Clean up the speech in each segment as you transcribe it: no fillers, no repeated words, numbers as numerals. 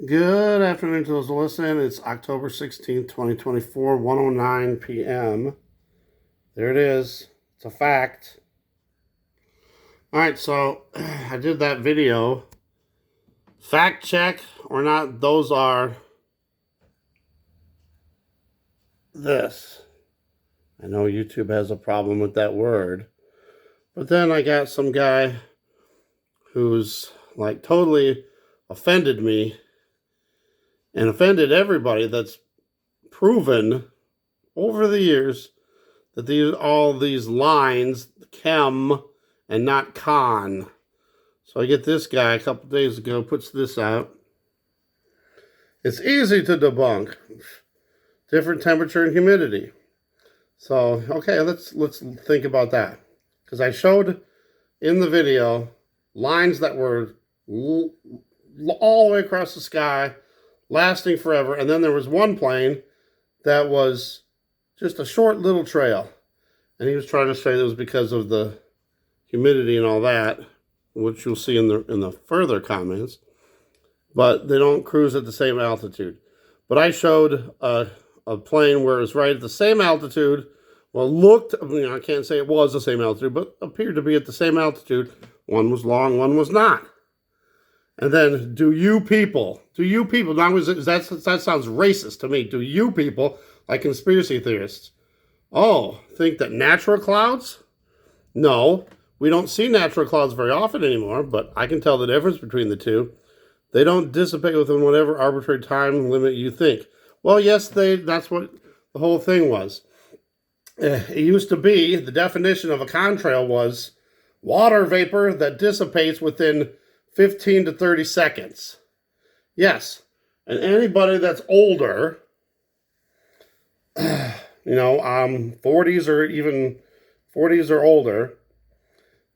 Good afternoon to those listening. It's October 16th, 2024, 1:09 p.m. There it is. It's a fact. All right, so I did that video. Fact check or not, those are this. I know YouTube has a problem with that word. But then I got some guy who's like totally offended me and offended everybody that's proven over the years that all these lines, chem and not con. So I get this guy a couple days ago, puts this out. It's easy to debunk. Different temperature and humidity. So, okay, let's think about that. Because I showed in the video lines that were all the way across the sky, lasting forever. And then there was one plane that was just a short little trail. And he was trying to say it was because of the humidity and all that, which you'll see in the further comments. But they don't cruise at the same altitude. But I showed a plane where it was right at the same altitude. Well, I can't say it was the same altitude, but appeared to be at the same altitude. One was long, one was not. And then, do you people, now that sounds racist to me. Do you people, like conspiracy theorists, think that natural clouds? No, we don't see natural clouds very often anymore, but I can tell the difference between the two. They don't dissipate within whatever arbitrary time limit you think. Well, yes, that's what the whole thing was. It used to be, the definition of a contrail was water vapor that dissipates within 15 to 30 seconds. Yes, and anybody that's older, 40s or even 40s or older,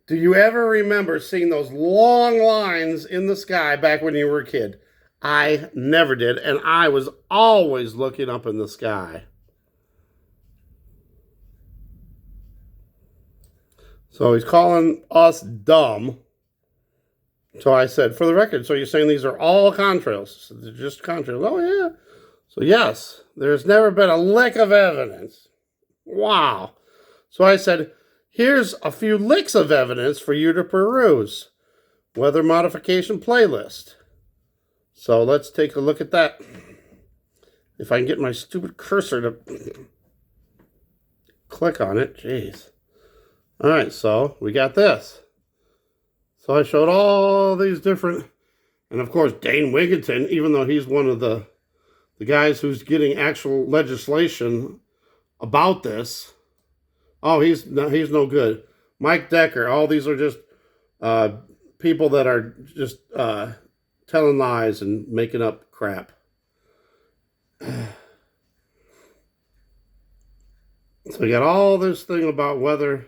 do you ever remember seeing those long lines in the sky back when you were a kid? I never did, and I was always looking up in the sky. So he's calling us dumb. So I said, for the record, so you're saying these are all contrails? They're just contrails. Oh, yeah. So yes, there's never been a lick of evidence. Wow. So I said, here's a few licks of evidence for you to peruse. Weather modification playlist. So let's take a look at that. If I can get my stupid cursor to click on it. Jeez. All right, so we got this. So I showed all these different, and of course Dane Wigington, even though he's one of the guys who's getting actual legislation about this, he's no good. Mike Decker, all these are just people that are just telling lies and making up crap. So we got all this thing about weather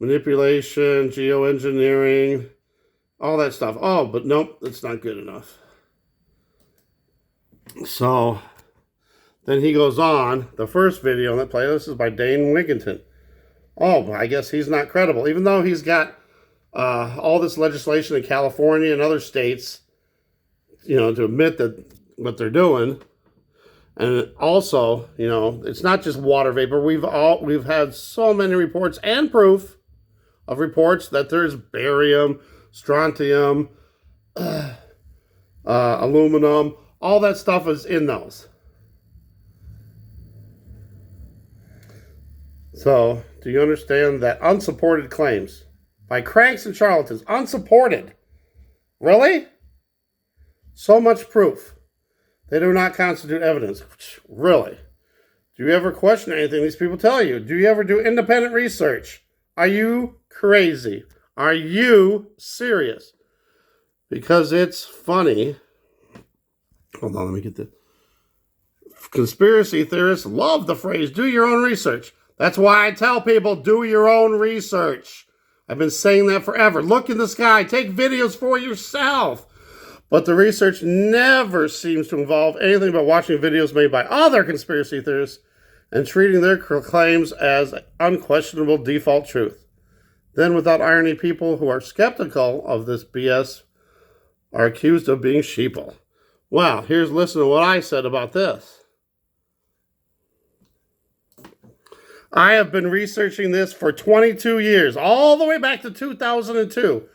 manipulation, geoengineering, all that stuff. Oh, but nope, that's not good enough. So then he goes on. The first video on that playlist is by Dane Wigington. Oh, I guess he's not credible, even though he's got all this legislation in California and other states, to admit that what they're doing. And also, it's not just water vapor. We've had so many reports and proof of reports that there's barium, strontium, aluminum, all that stuff is in those. So, do you understand that unsupported claims by cranks and charlatans, unsupported? Really? So much proof. They do not constitute evidence. Really? Do you ever question anything these people tell you? Do you ever do independent research? Are you crazy? Are you serious? Because it's funny. Hold on, let me get the... Conspiracy theorists love the phrase, do your own research. That's why I tell people, do your own research. I've been saying that forever. Look in the sky. Take videos for yourself. But the research never seems to involve anything but watching videos made by other conspiracy theorists and treating their claims as unquestionable default truth. Then, without irony, people who are skeptical of this BS are accused of being sheeple. Well, listen to what I said about this. I have been researching this for 22 years, all the way back to 2002.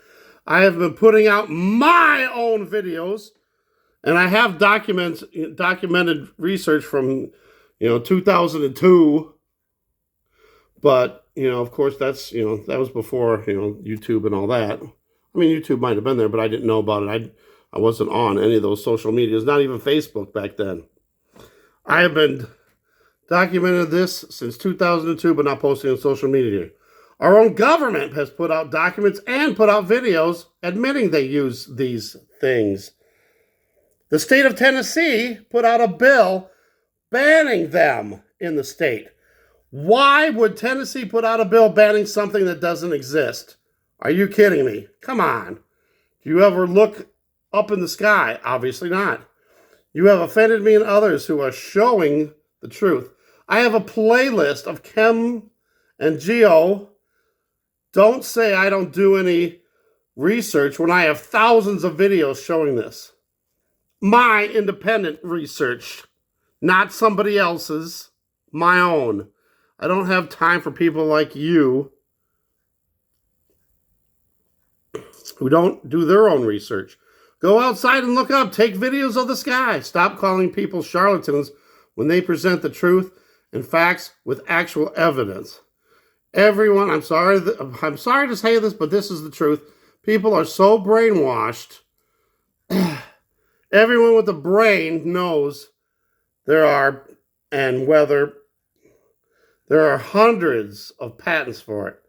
I have been putting out my own videos, and I have documented research from, 2002. But, of course, that's, that was before, YouTube and all that. I mean, YouTube might have been there, but I didn't know about it. I wasn't on any of those social medias, not even Facebook back then. I have been documenting this since 2002, but not posting on social media. Our own government has put out documents and put out videos admitting they use these things. The state of Tennessee put out a bill banning them in the state. Why would Tennessee put out a bill banning something that doesn't exist? Are you kidding me? Come on. Do you ever look up in the sky? Obviously not. You have offended me and others who are showing the truth. I have a playlist of chem and geo. Don't say I don't do any research when I have thousands of videos showing this. My independent research, not somebody else's, my own. I don't have time for people like you who don't do their own research. Go outside and look up. Take videos of the sky. Stop calling people charlatans when they present the truth and facts with actual evidence. Everyone, I'm sorry to say this, but this is the truth. People are so brainwashed. Everyone with a brain knows there are hundreds of patents for it.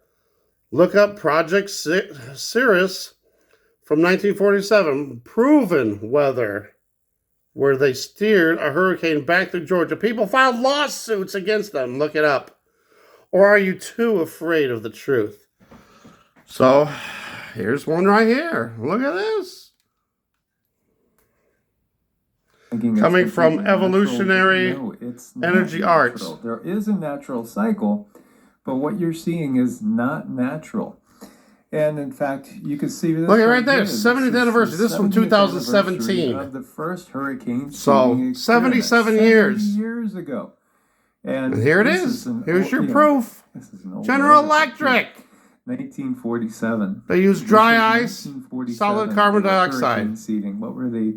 Look up Project Cirrus from 1947, proven weather, where they steered a hurricane back through Georgia. People filed lawsuits against them. Look it up. Or are you too afraid of the truth? So, here's one right here. Look at this. Coming from evolutionary energy arts. There is a natural cycle, but what you're seeing is not natural. And in fact, you can see this. Look at right there, 70th anniversary. This is from 2017. Of the first hurricane. So 77 years. Years ago. And here it is. Here's your proof. General Electric. 1947. They use dry ice, solid carbon dioxide. Seeding. What were they?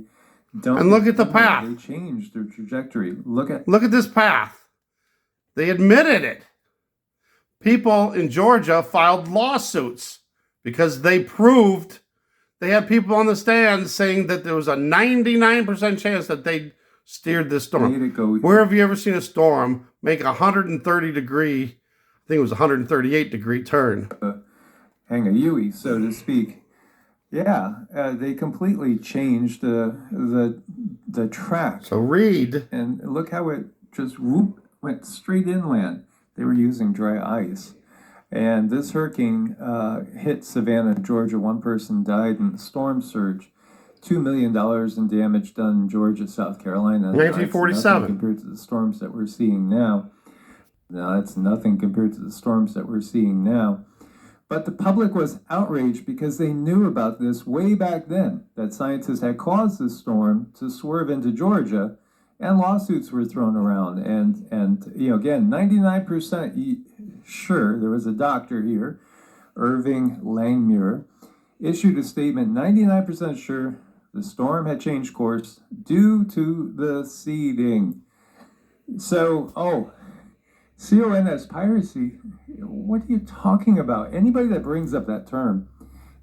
And look at the path. They changed their trajectory. Look at this path. They admitted it. People in Georgia filed lawsuits because they proved, they had people on the stand saying that there was a 99% chance that they steered this storm. Where have you ever seen a storm make a 130 degree, I think it was 138 degree turn? Hang a Yui, so to speak. Yeah, they completely changed the track. So read. And look how it just went straight inland. They were using dry ice. And this hurricane hit Savannah, Georgia. One person died in the storm surge. $2 million in damage done in Georgia, South Carolina. 1947. Compared to the storms that we're seeing now. No, that's nothing compared to the storms that we're seeing now. But the public was outraged because they knew about this way back then, that scientists had caused this storm to swerve into Georgia, and lawsuits were thrown around. And again, 99% sure, there was a doctor here, Irving Langmuir, issued a statement, 99% sure the storm had changed course due to the seeding. So, CONS piracy, what are you talking about? Anybody that brings up that term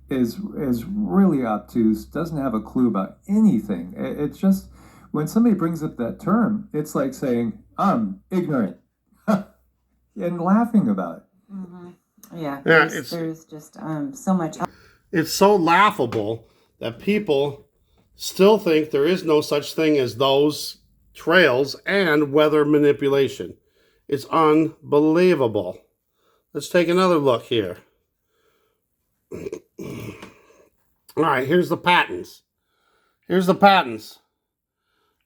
is really obtuse, doesn't have a clue about anything. It's just, when somebody brings up that term, it's like saying, I'm ignorant, and laughing about it. Mm-hmm. Yeah, there's just so much. It's so laughable that people still think there is no such thing as those trails and weather manipulation. It's unbelievable. Let's take another look here. All right, here's the patents.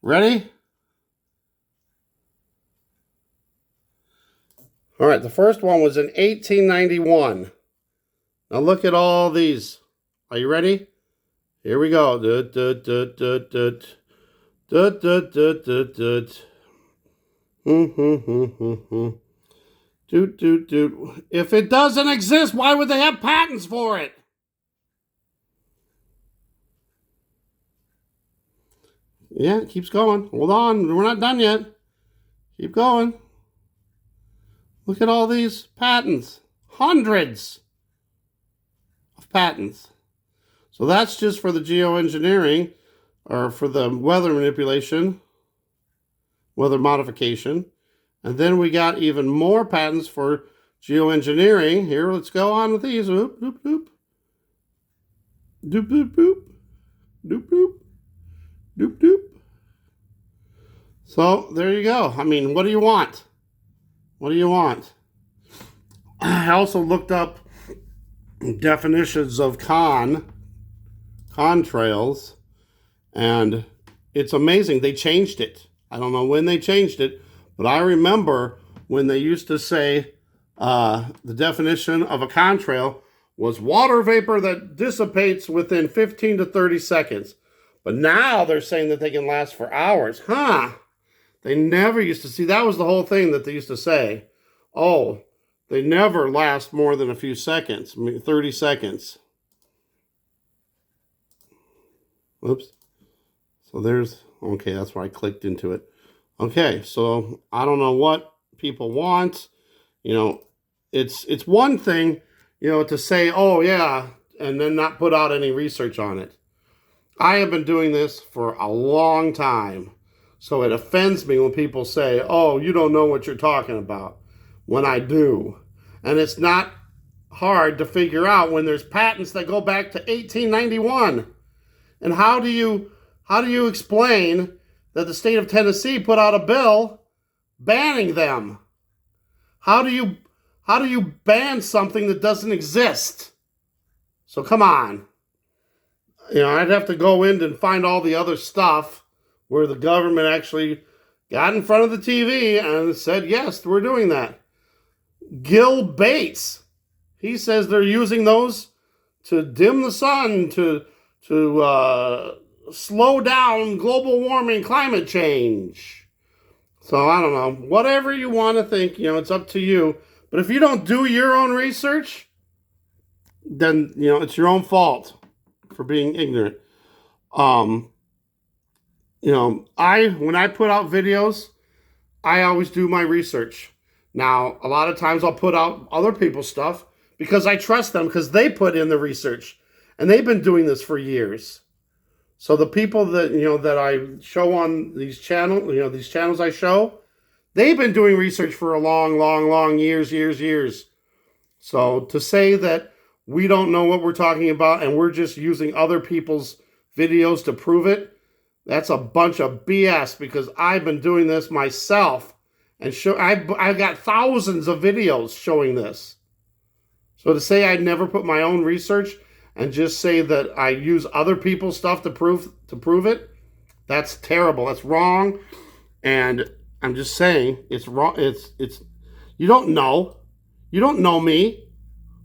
Ready? All right, the first one was in 1891. Now look at all these. Are you ready? Here we go. Dut, dut, dut, dut, dut. Doot, doot, doot. If it doesn't exist, why would they have patents for it? Yeah, it keeps going. Hold on. We're not done yet. Keep going. Look at all these patents. Hundreds of patents. So that's just for the geoengineering, or for the weather manipulation, weather modification. And then we got even more patents for geoengineering. Here, let's go on with these. Oop, doop, doop. Doop, doop, doop. Doop, doop. Doop, doop. So there you go. I mean, what do you want? What do you want? I also looked up definitions of contrails, and it's amazing. They changed it. I don't know when they changed it, but I remember when they used to say the definition of a contrail was water vapor that dissipates within 15 to 30 seconds. But now they're saying that they can last for hours. Huh? They never used to see. That was the whole thing that they used to say. Oh, they never last more than a few seconds, 30 seconds. Oops. So there's, okay, that's where I clicked into it. Okay, so I don't know what people want. You know, it's one thing, you know, to say, oh yeah, and then not put out any research on it. I have been doing this for a long time. So it offends me when people say, oh, you don't know what you're talking about, when I do. And it's not hard to figure out when there's patents that go back to 1891. And how do you explain that the state of Tennessee put out a bill banning them? How do you ban something that doesn't exist? So come on. You know, I'd have to go in and find all the other stuff where the government actually got in front of the TV and said, yes, we're doing that. Gil Bates, he says they're using those to dim the sun, to slow down global warming, climate change. So I don't know. Whatever you want to think, you know, it's up to you. But if you don't do your own research, then, you know, it's your own fault for being ignorant. You know, when I put out videos, I always do my research. Now, a lot of times I'll put out other people's stuff because I trust them, because they put in the research and they've been doing this for years. So the people that, you know, that I show on these channels, you know, these channels I show, they've been doing research for a long years. So to say that we don't know what we're talking about and we're just using other people's videos to prove it, that's a bunch of BS, because I've been doing this myself, and I've got thousands of videos showing this. So to say I never put my own research and just say that I use other people's stuff to prove it, that's terrible. That's wrong. And I'm just saying it's wrong. It's you don't know. You don't know me,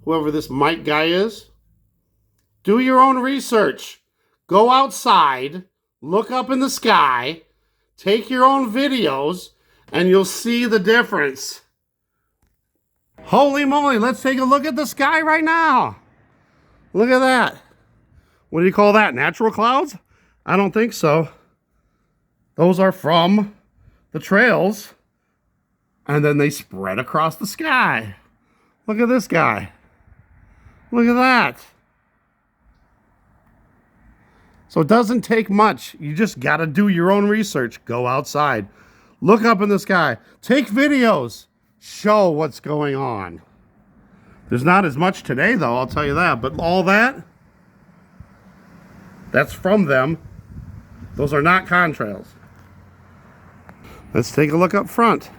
whoever this Mike guy is. Do your own research. Go outside. Look up in the sky, take your own videos, and you'll see the difference. Holy moly, let's take a look at the sky right now. Look at that. What do you call that? Natural clouds? I don't think so. Those are from the trails, and then they spread across the sky. Look at this guy. Look at that. So it doesn't take much. You just got to do your own research. Go outside. Look up in the sky. Take videos. Show what's going on. There's not as much today, though, I'll tell you that. But all that, that's from them. Those are not contrails. Let's take a look up front.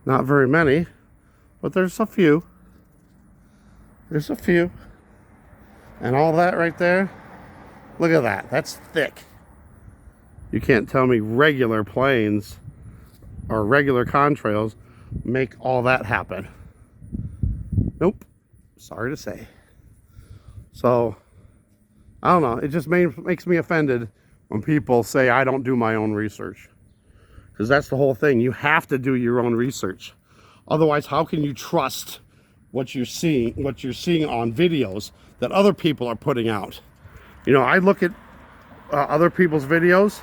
Not very many, but there's a few. There's a few. And all that right there, look at that. That's thick. You can't tell me regular planes or regular contrails make all that happen. Nope. Sorry to say. So, I don't know. It just makes me offended when people say I don't do my own research. Because that's the whole thing. You have to do your own research. Otherwise, how can you trust what you're seeing on videos that other people are putting out? You know, I look at other people's videos,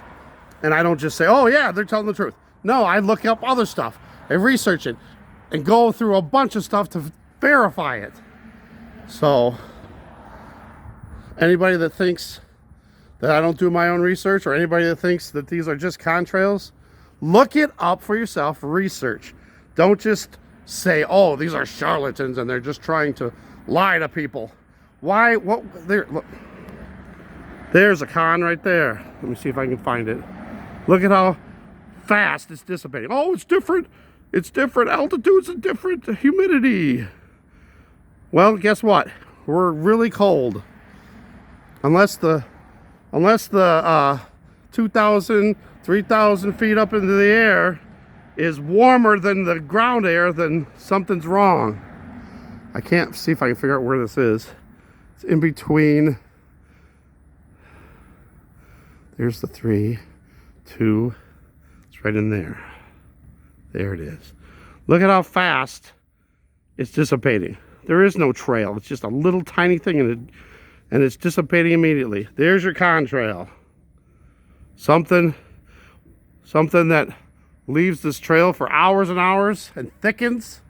and I don't just say, oh yeah, they're telling the truth. No, I look up other stuff and research it and go through a bunch of stuff to verify it. So, anybody that thinks that I don't do my own research, or anybody that thinks that these are just contrails, look it up for yourself, research. Don't just say, oh, these are charlatans and they're just trying to lie to people. Why? What? There, look. There's a con right there. Let me see if I can find it. Look at how fast it's dissipating. Oh, it's different. It's different altitudes and different humidity. Well, guess what? We're really cold. Unless the 2,000, 3,000 feet up into the air is warmer than the ground air, then something's wrong. I can't see if I can figure out where this is. It's in between. There's the 3, 2. It's right in there. There it is. Look at how fast it's dissipating. There is no trail. It's just a little tiny thing, and it's dissipating immediately. There's your contrail. Something that leaves this trail for hours and hours and thickens.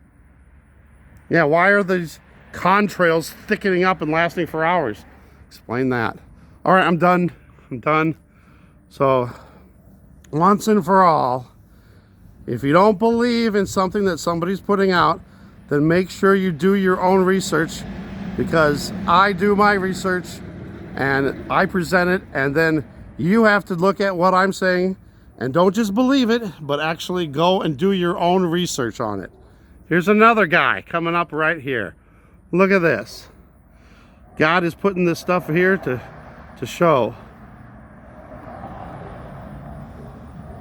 Yeah, why are these contrails thickening up and lasting for hours? Explain that. All right, I'm done. So, once and for all, if you don't believe in something that somebody's putting out, then make sure you do your own research, because I do my research and I present it, and then you have to look at what I'm saying and don't just believe it, but actually go and do your own research on it. Here's another guy coming up right here. Look at this. God is putting this stuff here to show.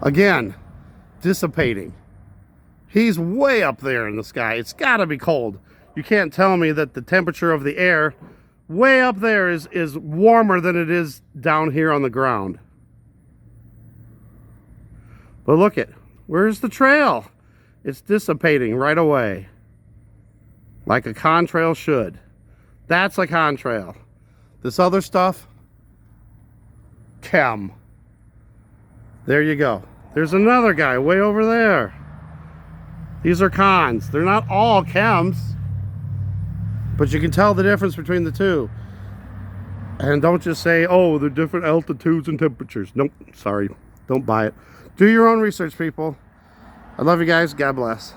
Again, dissipating. He's way up there in the sky. It's got to be cold. You can't tell me that the temperature of the air way up there is warmer than it is down here on the ground. But look it. Where's the trail? It's dissipating right away. Like a contrail should. That's a contrail. This other stuff, chem. There you go. There's another guy way over there. These are cons. They're not all chems, but you can tell the difference between the two. And don't just say, oh, they're different altitudes and temperatures. Nope, sorry. Don't buy it. Do your own research, people. I love you guys. God bless.